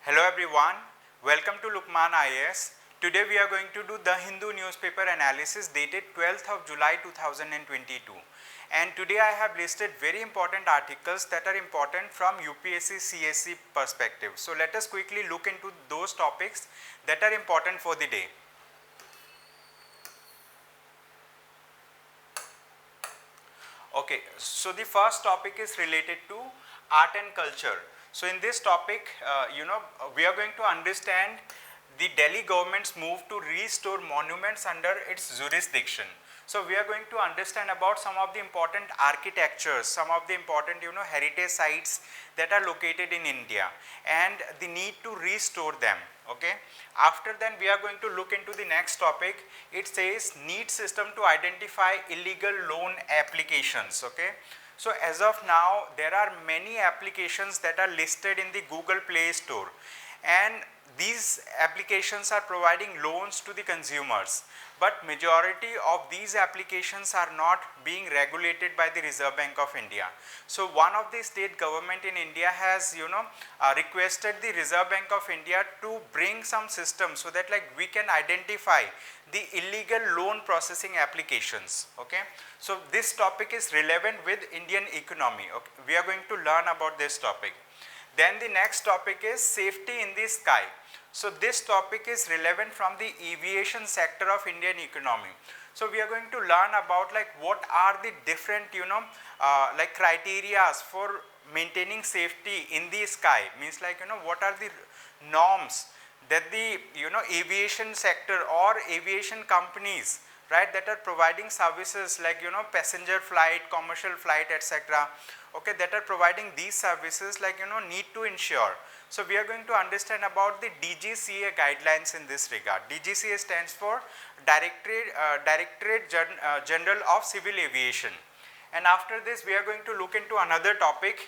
Hello everyone, welcome to Lukmaan IAS. Today we are going to do the Hindu newspaper analysis dated 12th of July 2022. And today I have listed very important articles that are important from UPSC CSC perspective. So let us quickly look into those topics that are important for the day. Okay, so the first topic is related to art and culture. So in this topic, we are going to understand the Delhi government's move to restore monuments under its jurisdiction. So we are going to understand about some of the important architectures, some of the important heritage sites that are located in India and the need to restore them. Okay. After then we are going to look into the next topic. It says need system to identify illegal loan applications. Okay. So as of now there are many applications that are listed in the Google Play Store, and these applications are providing loans to the consumers, but majority of these applications are not being regulated by the Reserve Bank of India. So one of the state government in India has requested the Reserve Bank of India to bring some system so that we can identify the illegal loan processing applications. Okay, so this topic is relevant with Indian economy. Okay, we are going to learn about this topic. Then the next topic is safety in the sky. So this topic is relevant from the aviation sector of Indian economy. So we are going to learn about what are the different criteria for maintaining safety in the sky. Means what are the norms that the aviation sector or aviation companies, right, that are providing services like passenger flight, commercial flight, etc. Okay, that are providing these services need to ensure. So we are going to understand about the DGCA guidelines in this regard. DGCA stands for Directorate General of Civil Aviation. And after this we are going to look into another topic.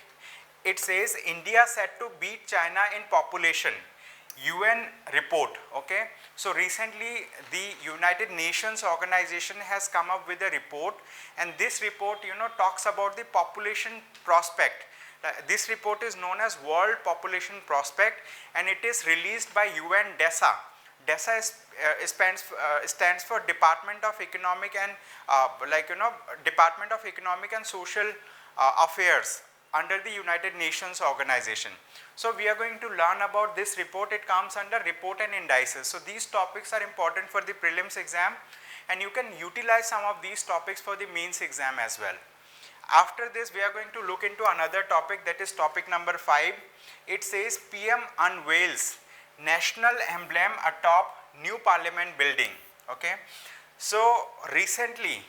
It says India set to beat China in population. UN report. Okay, so recently the United Nations organization has come up with a report, and this report talks about the population prospect. This report is known as World Population Prospect, and it is released by UN DESA. DESA stands for Department of Economic and Department of Economic and Social Affairs under the United Nations organization. So we are going to learn about this report. It comes under report and indices. So these topics are important for the prelims exam, and you can utilize some of these topics for the mains exam as well. After this we are going to look into another topic, that is topic number 5. It says PM unveils national emblem atop new parliament building. Okay, so recently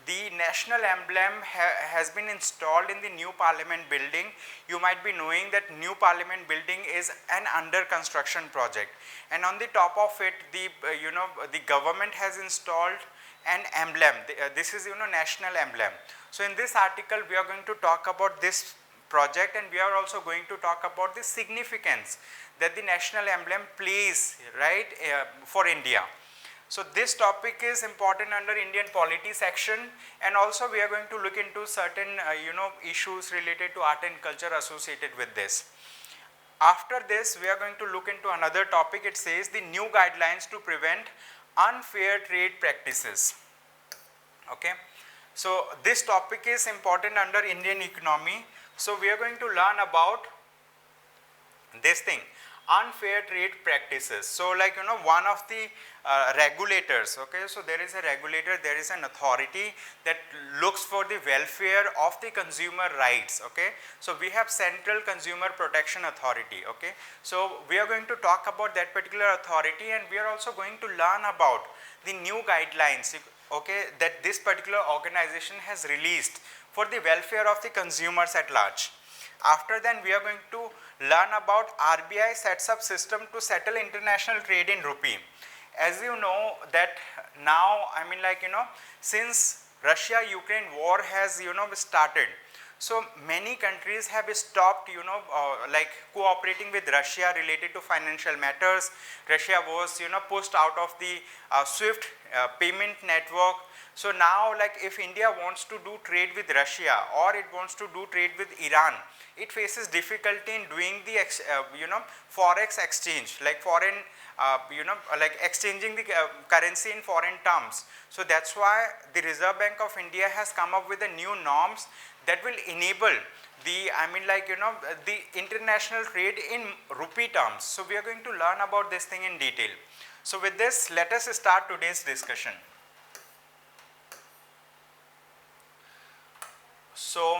the national emblem has been installed in the new parliament building. You might be knowing that new parliament building is an under construction project, and on the top of it the government has installed an emblem. This is national emblem. So in this article we are going to talk about this project, and we are also going to talk about the significance that the national emblem plays, right, for India. So this topic is important under Indian polity section, and also we are going to look into certain issues related to art and culture associated with this. After this we are going to look into another topic. It says the new guidelines to prevent unfair trade practices. Okay, so this topic is important under Indian economy. So we are going to learn about this thing, unfair trade practices. So one of the regulators, okay, so there is a regulator, there is an authority that looks for the welfare of the consumer rights. Okay, so we have Central Consumer Protection Authority. Okay, so we are going to talk about that particular authority, and we are also going to learn about the new guidelines, okay, that this particular organization has released for the welfare of the consumers at large. After then we are going to learn about RBI sets up system to settle international trade in rupee. As you know that now, since Russia-Ukraine war has started, So many countries have stopped, like cooperating with Russia related to financial matters. Russia was, pushed out of the SWIFT payment network. So now, like if India wants to do trade with Russia or it wants to do trade with Iran, it faces difficulty in doing the forex exchange, like foreign like exchanging the currency in foreign terms. So that's why the Reserve Bank of India has come up with the new norms that will enable the the international trade in rupee terms. So we are going to learn about this thing in detail. So with this, let us start today's discussion. So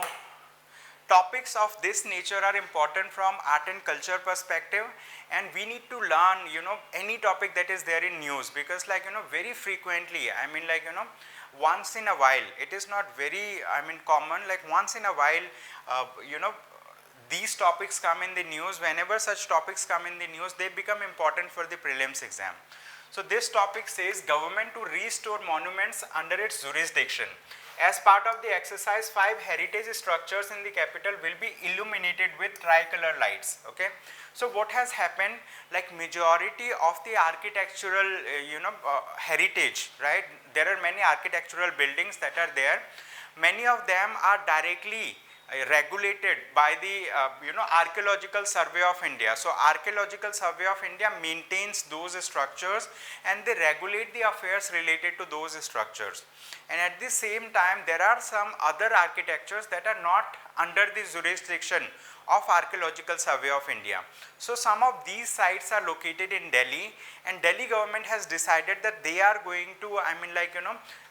topics of this nature are important from art and culture perspective, and we need to learn any topic that is there in news, because very frequently, once in a while, it is not very common, like once in a while these topics come in the news. Whenever such topics come in the news, they become important for the prelims exam. So this topic says government to restore monuments under its jurisdiction. As part of the exercise, 5 heritage structures in the capital will be illuminated with tricolor lights. Okay, so what has happened, like majority of the architectural heritage, right, there are many architectural buildings that are there. Many of them are directly regulated by the Archaeological Survey of India. So Archaeological Survey of India maintains those structures and they regulate the affairs related to those structures. And at the same time, there are some other architectures that are not under the jurisdiction of Archaeological Survey of India. So some of these sites are located in Delhi, and Delhi government has decided that they are going to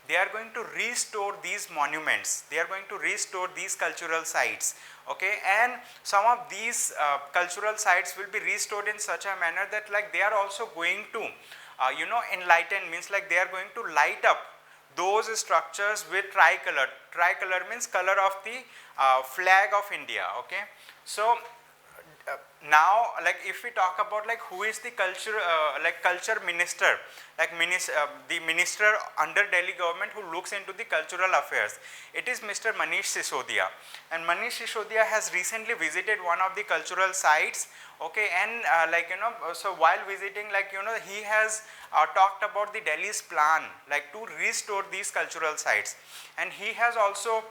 they are going to restore these monuments, they are going to restore these cultural sites. Okay, and some of these cultural sites will be restored in such a manner that like they are also going to enlighten, means like they are going to light up those structures with tricolor. Tricolor means color of the flag of India. Okay, so now like if we talk about like who is the culture culture minister, like the minister under Delhi government who looks into the cultural affairs, it is Mr. Manish Sisodia. And Manish Sisodia has recently visited one of the cultural sites. Okay, and so while visiting, he has talked about the Delhi's plan like to restore these cultural sites, and he has also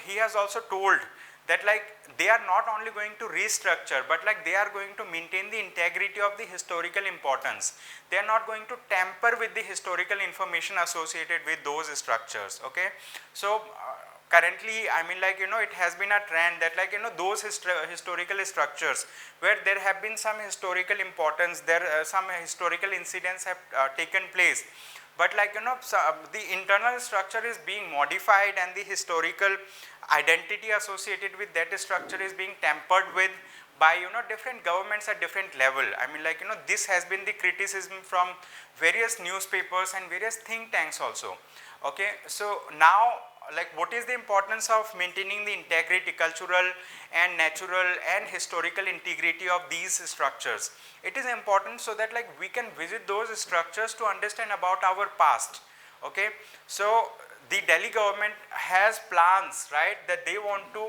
he has also told that like they are not only going to restructure, but like they are going to maintain the integrity of the historical importance. They are not going to tamper with the historical information associated with those structures. Okay, so currently it has been a trend that those historical structures where there have been some historical importance, there some historical incidents have taken place, but the internal structure is being modified and the historical identity associated with that structure is being tampered with by different governments at different level. This has been the criticism from various newspapers and various think tanks also. Okay, so now what is the importance of maintaining the integrity, cultural and natural and historical integrity of these structures? It is important so that we can visit those structures to understand about our past. Okay, so the Delhi government has plans, right, that they want to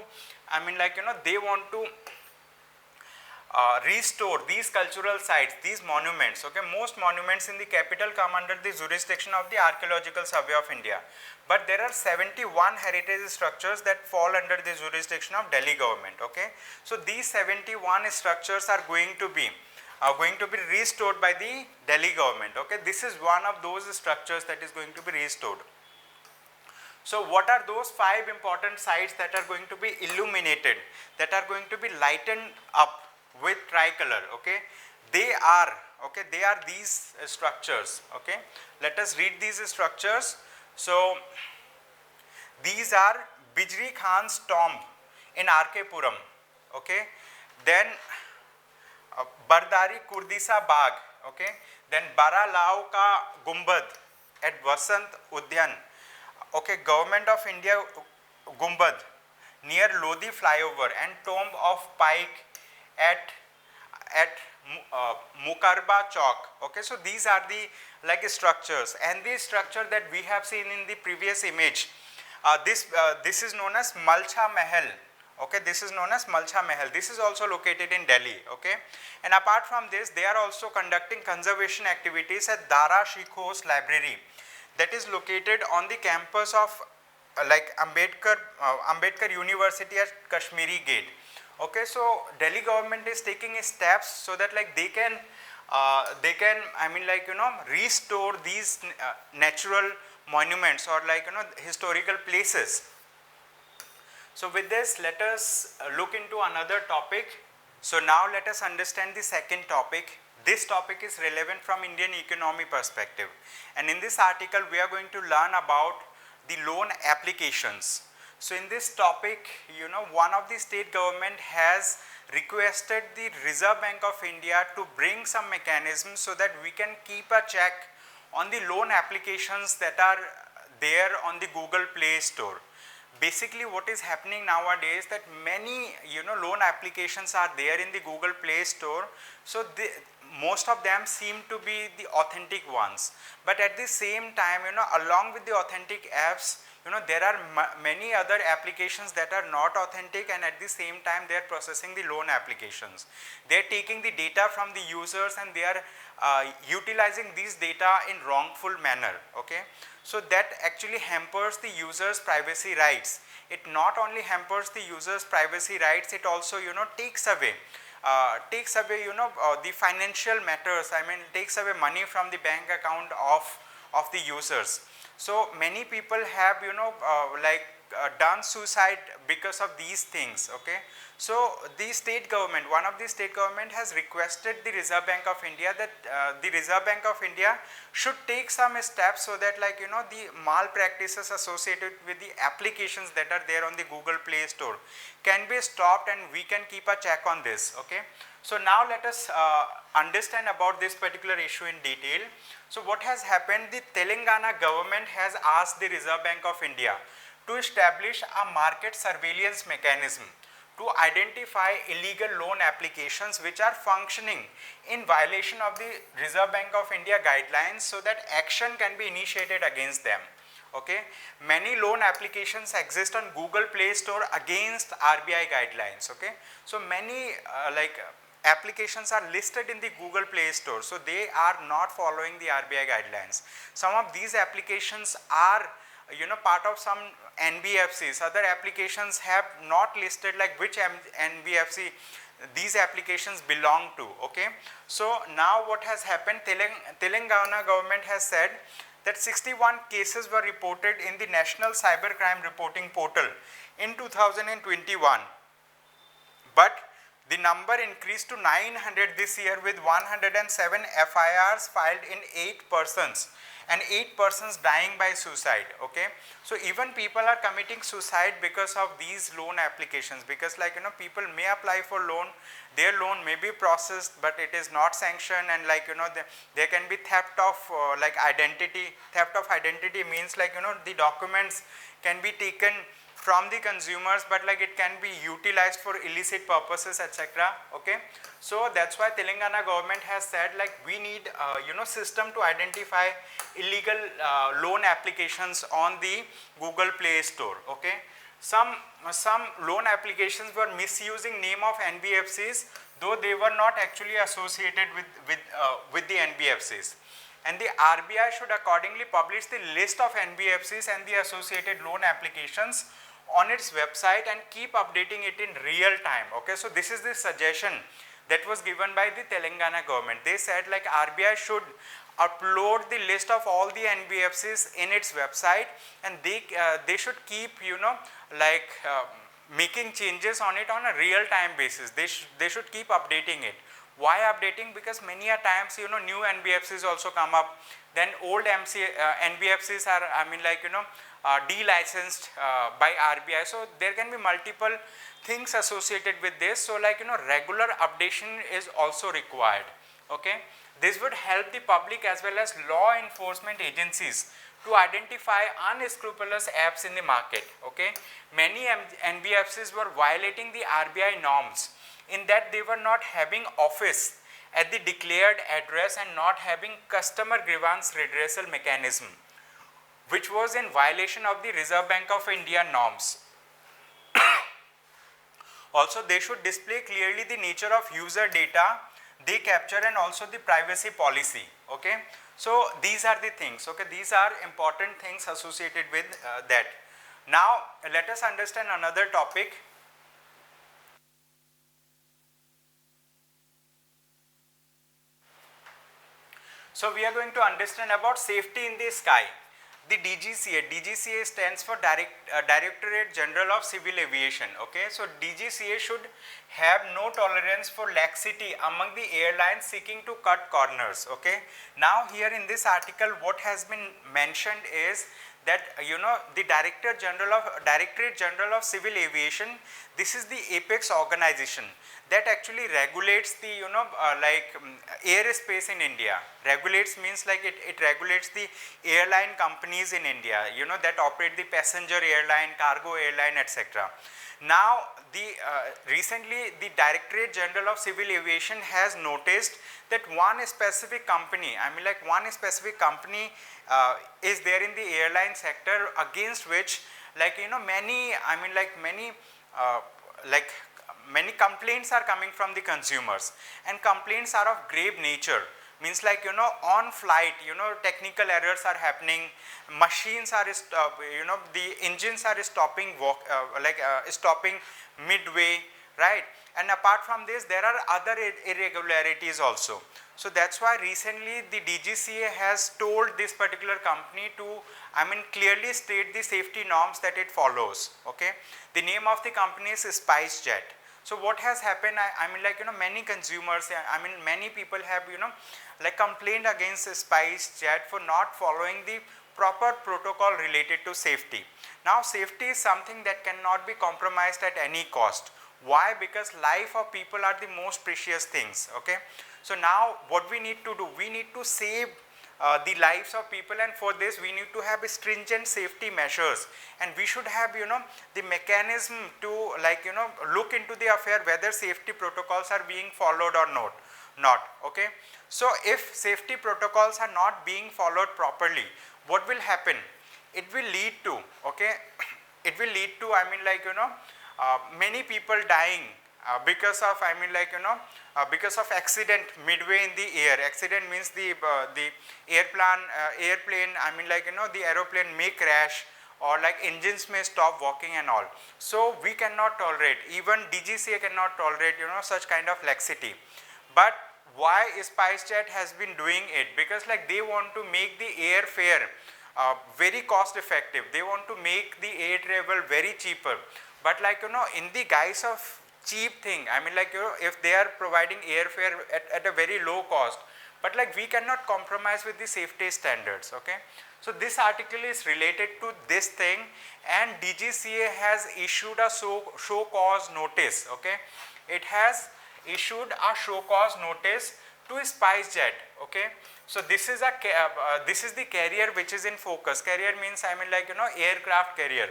they want to restore these cultural sites, these monuments. Okay, most monuments in the capital come under the jurisdiction of the Archaeological Survey of India, but there are 71 heritage structures that fall under the jurisdiction of Delhi government. Okay, so these 71 structures are going to be restored by the Delhi government. Okay, this is one of those structures that is going to be restored. So what are those 5 important sites that are going to be illuminated, that are going to be lightened up with tricolor? Okay, they are these structures. Okay, let us read these structures. So these are Bijri Khan's tomb in RK Puram. Okay, then Bardari Kurdisa Bagh. Okay, then Bara Lao Ka Gumbad at Vasant Udyan. Okay, Government of India Gumbad near Lodi flyover, and tomb of Pike at Mukarba Chowk. Okay, so these are the structures, and the structure that we have seen in the previous image, This is known as Malcha Mahal. Okay, this is known as Malcha Mahal. This is also located in Delhi. Okay, and apart from this, they are also conducting conservation activities at Dara Shikhos Library, that is located on the campus of like Ambedkar University at Kashmiri Gate. Okay, so Delhi government is taking steps so that like they can I mean like restore these natural monuments or like historical places. So with this, let us look into another topic. So now let us understand the second topic. This topic is relevant from Indian economy perspective, and in this article we are going to learn about the loan applications. So in this topic, one of the state government has requested the Reserve Bank of India to bring some mechanisms so that we can keep a check on the loan applications that are there on the Google Play Store. Basically what is happening nowadays, that many loan applications are there in the Google Play Store, so most of them seem to be the authentic ones, but at the same time along with the authentic apps, there are many other applications that are not authentic, and at the same time they are processing the loan applications. They are taking the data from the users and they are utilizing these data in wrongful manner. Okay, so that actually hampers the users' privacy rights. It not only hampers the users' privacy rights, it also takes away the financial matters. I mean, takes away money from the bank account of the users. So many people have done suicide because of these things. Okay, so the state government, one of the state government has requested the Reserve Bank of India that the Reserve Bank of India should take some steps so that the malpractices associated with the applications that are there on the Google Play Store can be stopped, and we can keep a check on this. Okay, so now let us understand about this particular issue in detail. So what has happened, the Telangana government has asked the Reserve Bank of India to establish a market surveillance mechanism to identify illegal loan applications which are functioning in violation of the Reserve Bank of India guidelines, so that action can be initiated against them. Okay, many loan applications exist on Google Play Store against RBI guidelines. Okay, so many applications are listed in the Google Play Store, so they are not following the RBI guidelines. Some of these applications are part of some NBFCs. Other applications have not listed like which NBFC these applications belong to. Okay, so now what has happened, Telangana government has said that 61 cases were reported in the National Cybercrime Reporting Portal in 2021, but the number increased to 900 this year, with 107 FIRs filed in 8 persons and 8 persons dying by suicide. Okay, so even people are committing suicide because of these loan applications, because people may apply for loan, their loan may be processed but it is not sanctioned, and there can be theft of identity. Theft of identity means the documents can be taken from the consumers, but it can be utilized for illicit purposes, etc. Okay, so that's why Telangana government has said we need system to identify illegal loan applications on the Google Play Store. Okay, some loan applications were misusing name of NBFCs, though they were not actually associated with the NBFCs. And the RBI should accordingly publish the list of NBFCs and the associated loan applications on its website and keep updating it in real time. Okay, so this is the suggestion that was given by the Telangana government. They said RBI should upload the list of all the NBFCs in its website, and they should keep making changes on it on a real time basis. They should keep updating it. Why updating? Because many a times new NBFCs also come up, then old NBFCs are delicensed by RBI, so there can be multiple things associated with this. So regular updation is also required. Okay, this would help the public as well as law enforcement agencies to identify unscrupulous apps in the market. Okay, many NBFCs were violating the RBI norms in that they were not having office at the declared address and not having customer grievance redressal mechanism. which was in violation of the Reserve Bank of India norms. Also, they should display clearly the nature of user data they capture and also the privacy policy. Okay, so these are the things. Okay, these are important things associated with that. Now, let us understand another topic. So, we are going to understand about safety in the sky. The DGCA stands for Directorate General of Civil Aviation. Okay, so DGCA should have no tolerance for laxity among the airlines seeking to cut corners. Okay, now here in this article, what has been mentioned is that the Directorate General of Civil Aviation, this is the apex organization that actually regulates the airspace in India. Regulates means like it regulates the airline companies in India, that operate the passenger airline, cargo airline, etc. Now recently the Directorate General of Civil Aviation has noticed that one specific company, is there in the airline sector against which many complaints are coming from the consumers, and complaints are of grave nature. Means like on flight technical errors are happening, machines are the engines are stopping stopping midway, right? And apart from this, there are other irregularities also. So that's why recently the DGCA has told this particular company to clearly state the safety norms that it follows. Okay, the name of the company is Spicejet. So what has happened, many consumers, many people have complained against Spicejet for not following the proper protocol related to safety. Now safety is something that cannot be compromised at any cost. Why? Because life of people are the most precious things. Okay, so now what we need to do, we need to save the lives of people, and for this we need to have stringent safety measures, and we should have the mechanism to look into the affair whether safety protocols are being followed or not. Okay, so if safety protocols are not being followed properly, what will happen? It will lead to many people dying because of because of accident midway in the air. Accident means the airplane the aeroplane may crash, or engines may stop working and all. So we cannot tolerate, even DGCA cannot tolerate such kind of laxity. But why Spicejet has been doing it? Because they want to make the airfare very cost effective. They want to make the air travel very cheaper. But in the guise of cheap thing, if they are providing airfare at a very low cost, but we cannot compromise with the safety standards. Okay, so this article is related to this thing, and DGCA has issued a show cause notice. Okay, it has issued a show cause notice to Spicejet. Okay, so this is the carrier which is in focus. Carrier means aircraft carrier.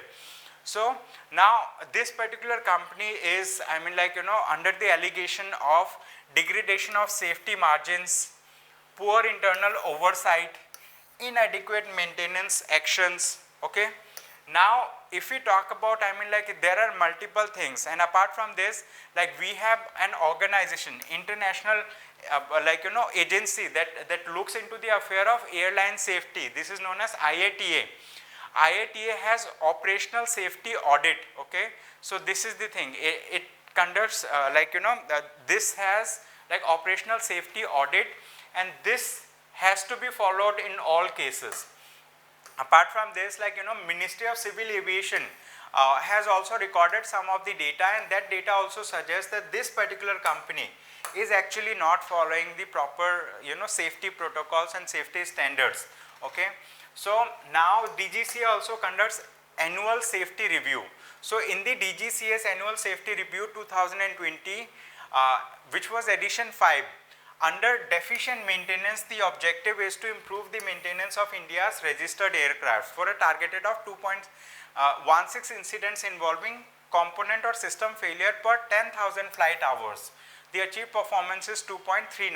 So now this particular company is under the allegation of degradation of safety margins, poor internal oversight, inadequate maintenance actions. Okay, now if we talk about there are multiple things, and apart from this, we have an organization, international agency that looks into the affair of airline safety. This is known as IATA. IATA has operational safety audit. Okay, so this is the thing, it conducts this has operational safety audit, and this has to be followed in all cases. Apart from this, Ministry of Civil Aviation has also recorded some of the data, and that data also suggests that this particular company is actually not following the proper safety protocols and safety standards. Okay, so now DGCA also conducts annual safety review. So in the DGCA's annual safety review 2020, which was edition 5, under deficient maintenance, the objective is to improve the maintenance of India's registered aircraft for a targeted of 2.16 incidents involving component or system failure per 10,000 flight hours. The achieved performance is 2.39.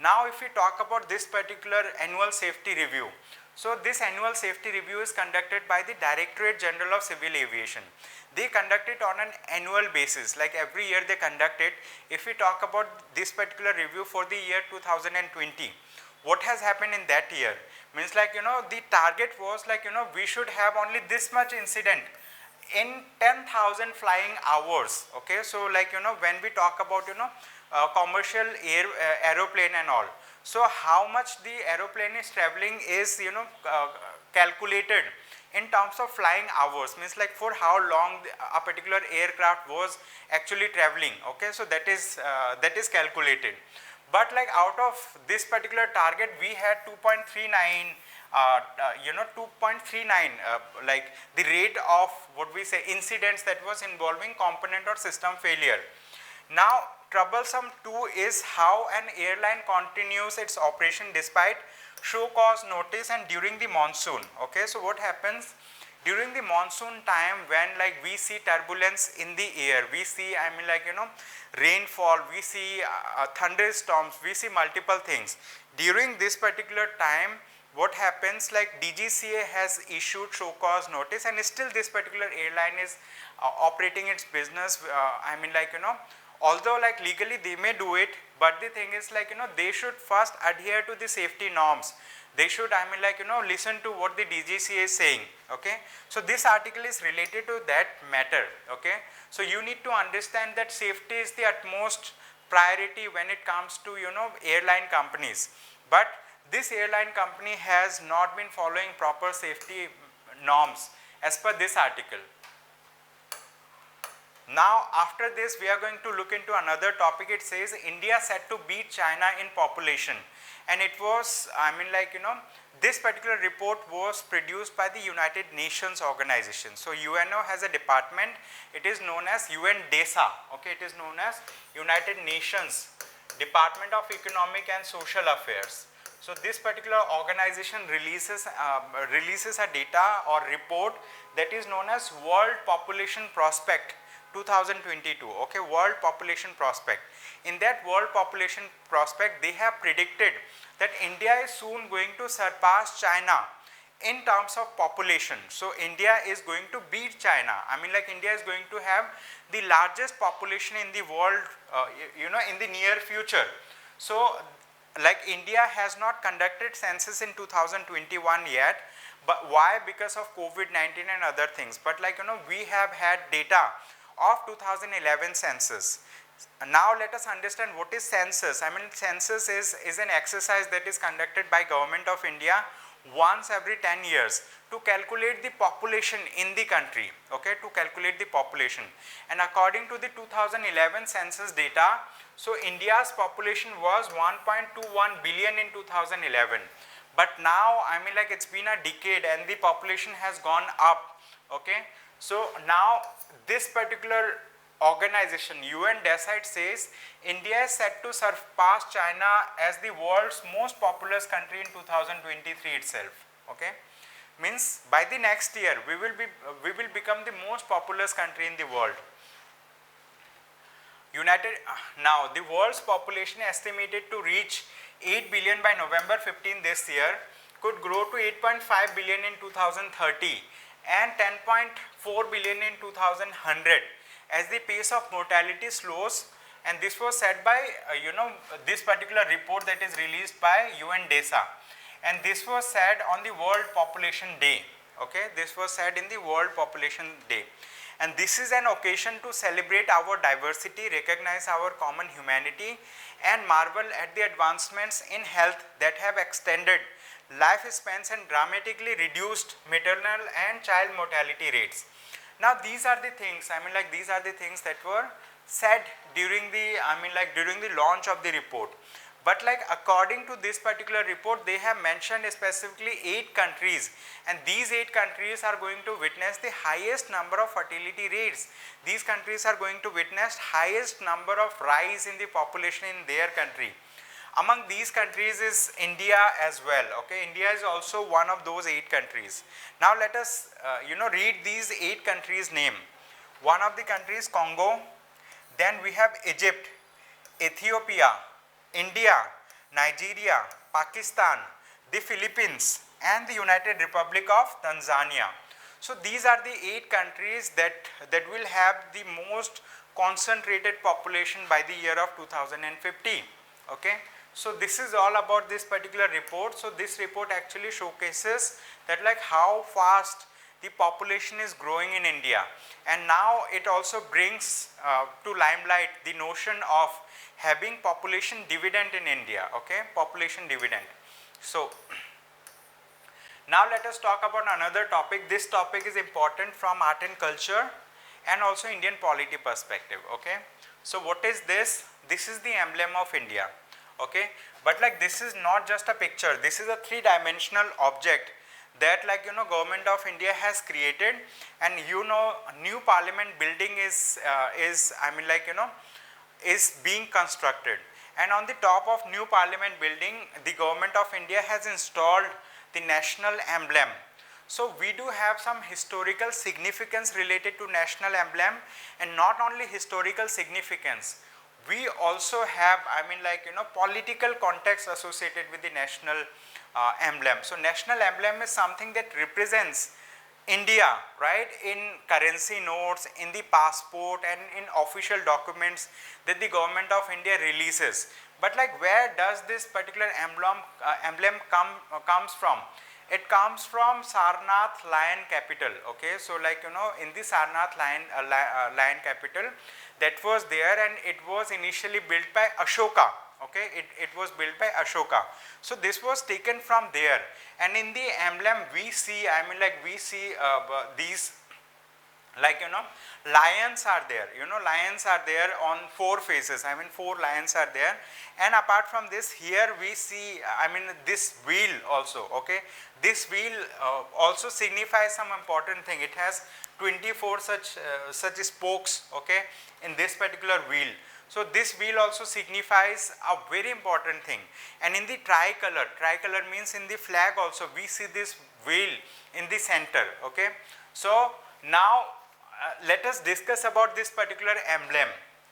Now if we talk about this particular annual safety review, so this annual safety review is conducted by the Directorate General of Civil Aviation. They conduct it on an annual basis, like every year they conduct it. If we talk about this particular review for the year 2020, what has happened in that year? Means like, you know, the target was like, you know, we should have only this much incident in 10,000 flying hours. Okay, so like, you know, when we talk about, you know, commercial aeroplane and all, so how much the aeroplane is traveling is, you know, calculated in terms of flying hours, means like for how long a particular aircraft was actually traveling. Okay, so that is calculated. But like out of this particular target, we had 2.39 you know, 2.39 like the rate of what we say incidents that was involving component or system failure. Now troublesome too is how an airline continues its operation despite show cause notice and during the monsoon. Okay, so what happens during the monsoon time, when like we see turbulence in the air, we see, I mean like, you know, rainfall, we see thunderstorms, we see multiple things. During this particular time, what happens, like DGCA has issued show cause notice and still this particular airline is operating its business. I mean like, you know, although like legally they may do it, but the thing is like, you know, they should first adhere to the safety norms. They should, I mean like, you know, listen to what the DGCA is saying. Okay, so this article is related to that matter. Okay, so you need to understand that safety is the utmost priority when it comes to, you know, airline companies. But this airline company has not been following proper safety norms as per this article. Now after this we are going to look into another topic. It says India set to beat China in population, and it was, I mean like, you know, this particular report was produced by the United Nations organization. So UNO has a department, it is known as UNDESA. Okay, it is known as United Nations Department of Economic and Social Affairs. So this particular organization releases a data or report that is known as World Population Prospect 2022. Okay, World Population Prospect. In that World Population Prospect, they have predicted that India is soon going to surpass China in terms of population. So India is going to beat China. I mean like India is going to have the largest population in the world, you know, in the near future. So like India has not conducted census in 2021 yet, but why? Because of COVID-19 and other things. But like, you know, we have had data of 2011 census. Now let us understand what is census. I mean, census is an exercise that is conducted by Government of India once every 10 years to calculate the population in the country. Okay, to calculate the population. And according to the 2011 census data, so India's population was 1.21 billion in 2011. But now, I mean like, it's been a decade and the population has gone up. Okay, so now this particular organization UNDESA says India is set to surpass China as the world's most populous country in 2023 itself. Okay, means by the next year we will become the most populous country in the world. Now the world's population estimated to reach 8 billion by November 15 this year could grow to 8.5 billion in 2030 and 10.4 billion in 2100 as the pace of mortality slows. And this was said by you know, this particular report that is released by UNDESA, and this was said on the World Population Day. Okay, this was said in the World Population Day, and this is an occasion to celebrate our diversity, recognize our common humanity, and marvel at the advancements in health that have extended lifespans and dramatically reduced maternal and child mortality rates. Now these are the things, I mean like, these are the things that were said during the, I mean like, during the launch of the report. But like, according to this particular report, they have mentioned specifically 8 countries, and these 8 countries are going to witness the highest number of fertility rates. These countries are going to witness highest number of rise in the population in their country. Among these countries is India as well. Okay, India is also one of those 8 countries. Now let us you know, read these 8 countries' name. One of the countries Congo, then we have Egypt, Ethiopia, India, Nigeria, Pakistan, the Philippines, and the United Republic of Tanzania. So these are the 8 countries that will have the most concentrated population by the year of 2050. Okay. So this is all about this particular report. So this report actually showcases that like how fast the population is growing in India, and now it also brings to limelight the notion of having population dividend in India. Okay, population dividend. So now let us talk about another topic. This topic is important from art and culture and also Indian polity perspective. Okay, so what is this? This is the emblem of India. Okay, but like this is not just a picture, this is a 3-dimensional object that like government of India has created, and new parliament building is is being constructed, and on the top of new parliament building the government of India has installed the national emblem. So we do have some historical significance related to national emblem, and not only historical significance, we also have political context associated with the national emblem. So national emblem is something that represents India, right, in currency notes, in the passport, and in official documents that the government of India releases. But like where does this particular emblem comes from? It comes from Sarnath lion capital. Okay, so like in the Sarnath lion capital that was there, and it was initially built by Ashoka. Okay, it was built by Ashoka. So this was taken from there, and in the emblem we see these lions are there. Lions are there on 4 faces. 4 lions are there, and apart from this, here we see this wheel also. Okay, this wheel also signifies some important thing. It has 24 such spokes. Okay, in this particular wheel. So this wheel also signifies a very important thing. And in the tricolor means in the flag also we see this wheel in the center. Okay, so now let us discuss about this particular emblem.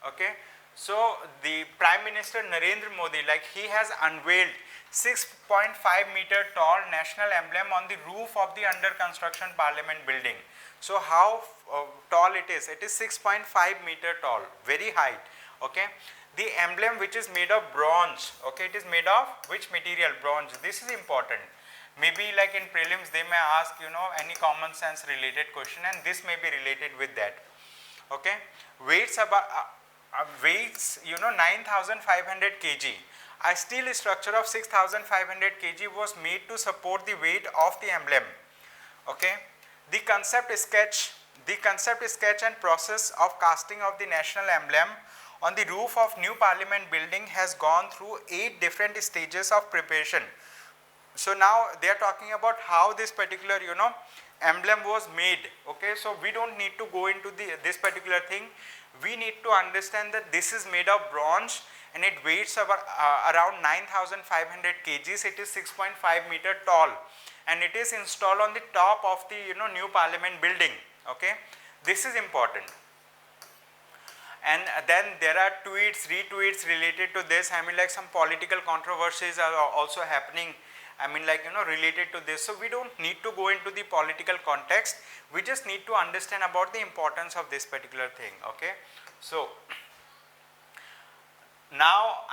Okay, so the Prime Minister Narendra Modi, like he has unveiled 6.5 meter tall national emblem on the roof of the under construction parliament building. So how tall it is? It is 6.5 meter tall, very high. Okay, the emblem which is made of bronze. Okay, it is made of which material? Bronze. This is important. Maybe like in prelims they may ask any common sense related question, and this may be related with that. Okay, weights 9,500 kg. A steel structure of 6,500 kg was made to support the weight of the emblem. Okay, the concept sketch and process of casting of the national emblem on the roof of new parliament building has gone through 8 different stages of preparation. So now they are talking about how this particular emblem was made. Okay, so we don't need to go into this particular thing. We need to understand that this is made of bronze, and it weighs around 9,500 kgs. It is 6.5 meter tall, and it is installed on the top of the new parliament building. Okay, this is important. And then there are tweets, retweets related to this. Some political controversies are also happening, related to this. So we don't need to go into the political context. We just need to understand about the importance of this particular thing. Okay, so now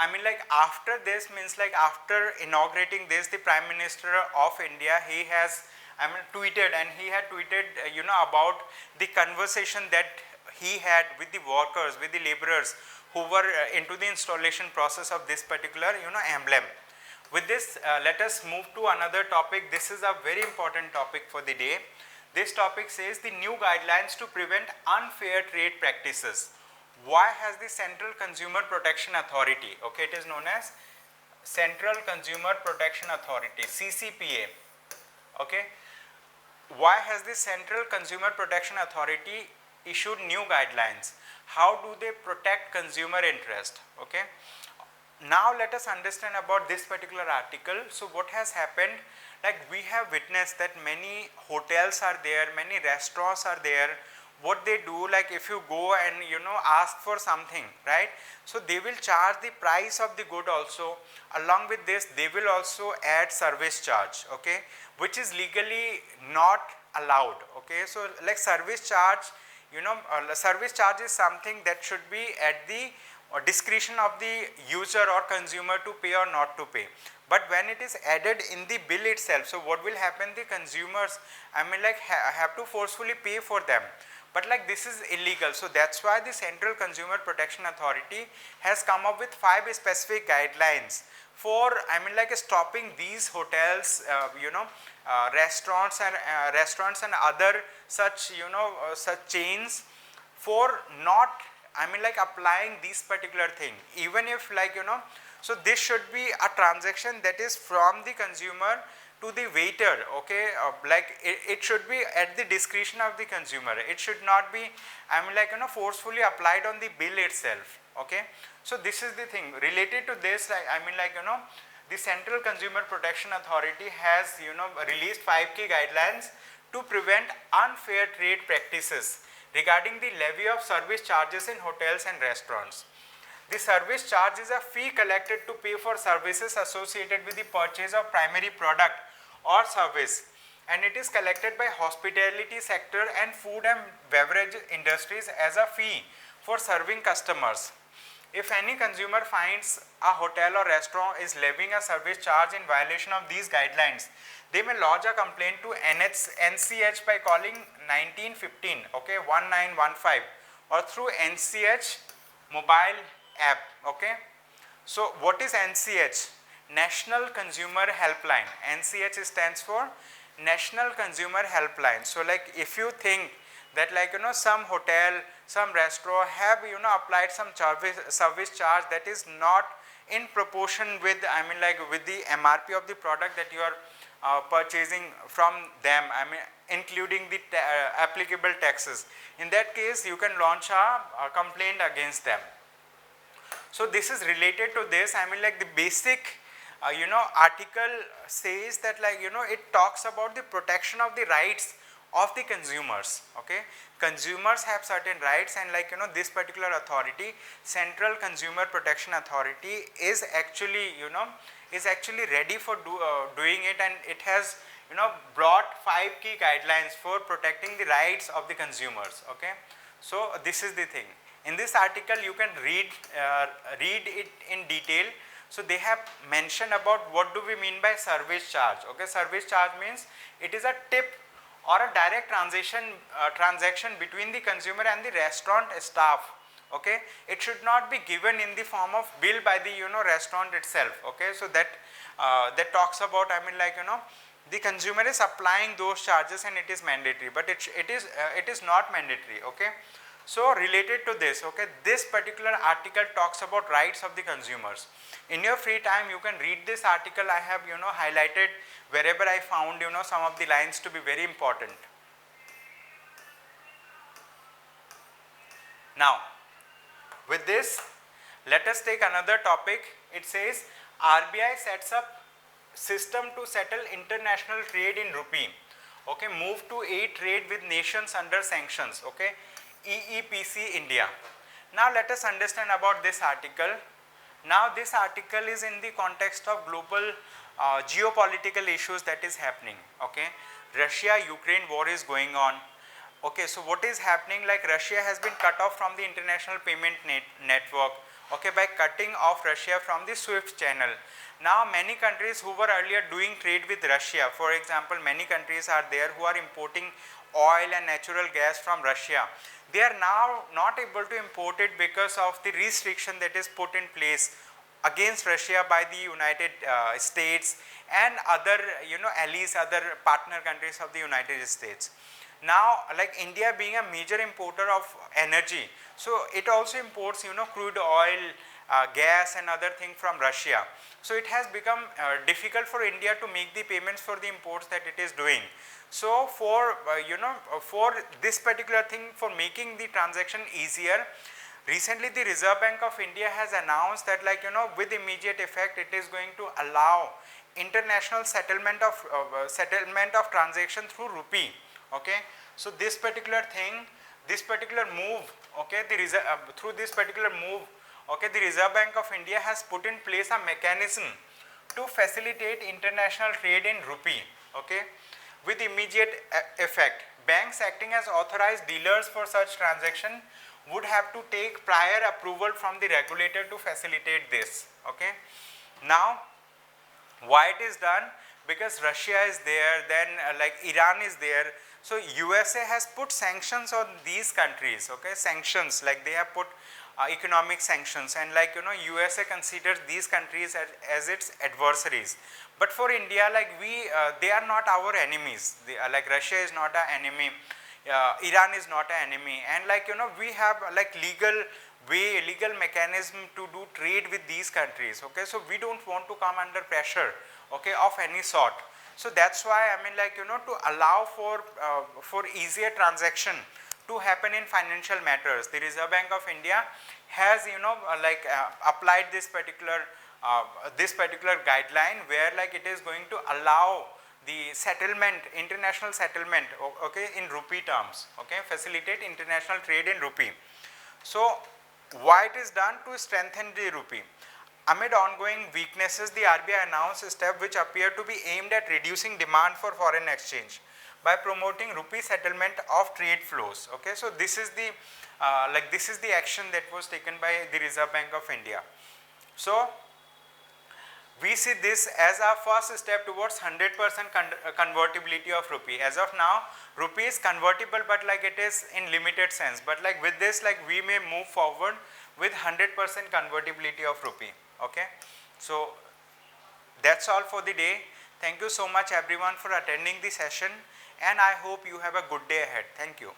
after this means after inaugurating this, the Prime Minister of India, he has tweeted, and he had tweeted about the conversation that he had with the workers, with the laborers who were into the installation process of this particular emblem. With this, let us move to another topic. This is a very important topic for the day. This topic says the new guidelines to prevent unfair trade practices. Why has the Central Consumer Protection Authority, okay, it is known as Central Consumer Protection Authority, CCPA. Okay, why has the Central Consumer Protection Authority issued new guidelines? How do they protect consumer interest? Okay, now let us understand about this particular article. So what has happened, we have witnessed that many hotels are there, many restaurants are there what they do, like if you go and ask for something, right, so they will charge the price of the good also. Along with this, they will also add service charge, okay, which is legally not allowed, okay. So like service charge, service charge is something that should be at the discretion of the user or consumer to pay or not to pay. But when it is added in the bill itself, so what will happen, the consumers, I mean like have to forcefully pay for them. But like this is illegal. So that's why the Central Consumer Protection Authority has come up with 5 specific guidelines for, I mean like stopping these hotels, restaurants and other such, such chains for not, I mean like applying this particular thing. Even if like, so this should be a transaction that is from the consumer to the waiter, okay, like it should be at the discretion of the consumer. It should not be, I mean like, forcefully applied on the bill itself, okay. So this is the thing related to this, like, I mean like, the Central Consumer Protection Authority has, released 5 key guidelines to prevent unfair trade practices regarding the levy of service charges in hotels and restaurants. The service charge is a fee collected to pay for services associated with the purchase of primary product or service, and it is collected by hospitality sector and food and beverage industries as a fee for serving customers. If any consumer finds a hotel or restaurant is levying a service charge in violation of these guidelines, they may lodge a complaint to NCH by calling 1915, okay, 1915, or through NCH mobile app, okay. So what is NCH? National Consumer Helpline. NCH stands for National Consumer Helpline. So like if you think that like some hotel, some restaurant have applied some service charge that is not in proportion with, I mean like with the MRP of the product that you are purchasing from them, I mean including the applicable taxes, in that case you can launch a complaint against them. So this is related to this, I mean like the basic article says that like it talks about the protection of the rights of the consumers, okay. Consumers have certain rights, and like this particular authority, Central Consumer Protection Authority, is actually ready for doing it, and it has brought 5 key guidelines for protecting the rights of the consumers, okay. So this is the thing. In this article you can read it in detail. So they have mentioned about what do we mean by service charge, okay. Service charge means it is a tip or a direct transaction between the consumer and the restaurant staff, okay. It should not be given in the form of bill by the restaurant itself, okay. So that talks about, I mean like the consumer is applying those charges and it is mandatory, but it is not mandatory, okay. So related to this, okay, this particular article talks about rights of the consumers. In your free time you can read this article. I have highlighted wherever I found some of the lines to be very important. Now with this, let us take another topic. It says RBI sets up system to settle international trade in rupee, okay, move to aid trade with nations under sanctions, okay, EEPC India. Now let us understand about this article. Now this article is in the context of global geopolitical issues that is happening, okay. Russia-Ukraine war is going on, okay. So what is happening, like Russia has been cut off from the international payment network, okay, by cutting off Russia from the SWIFT channel. Now many countries who were earlier doing trade with Russia, for example, many countries are there who are importing oil and natural gas from Russia. They are now not able to import it because of the restriction that is put in place against Russia by the United States and other allies, other partner countries of the United States. Now like India being a major importer of energy, so it also imports crude oil, gas and other thing from Russia. So it has become difficult for India to make the payments for the imports that it is doing. So for for this particular thing, for making the transaction easier, recently the Reserve Bank of India has announced that like with immediate effect it is going to allow international settlement of transaction through rupee, okay. So this particular thing this particular move, okay, through this particular move, okay, the Reserve Bank of India has put in place a mechanism to facilitate international trade in rupee, okay, with immediate effect. Banks acting as authorized dealers for such transaction would have to take prior approval from the regulator to facilitate this, okay. Now, why it is done? Because Russia is there, then like Iran is there. So USA has put sanctions on these countries, okay, sanctions, like they have put economic sanctions, and like USA considers these countries as its adversaries. But for India, like they are not our enemies. Like Russia is not an enemy, Iran is not an enemy, and like we have like legal mechanism to do trade with these countries, okay. So we don't want to come under pressure, okay, of any sort. So that's why I mean, like to allow for easier transaction to happen in financial matters, the Reserve Bank of India has applied this particular guideline, where like it is going to allow the settlement, international settlement, okay, in rupee terms, okay, facilitate international trade in rupee. So why it is done? To strengthen the rupee. Amid ongoing weaknesses, the RBI announced a step which appear to be aimed at reducing demand for foreign exchange by promoting rupee settlement of trade flows, okay. So this is the this is the action that was taken by the Reserve Bank of India. So we see this as our first step towards 100% convertibility of rupee. As of now, rupee is convertible, but like it is in limited sense. But like with this, like we may move forward with 100% convertibility of rupee. Okay. So that's all for the day. Thank you so much everyone for attending the session, and I hope you have a good day ahead. Thank you.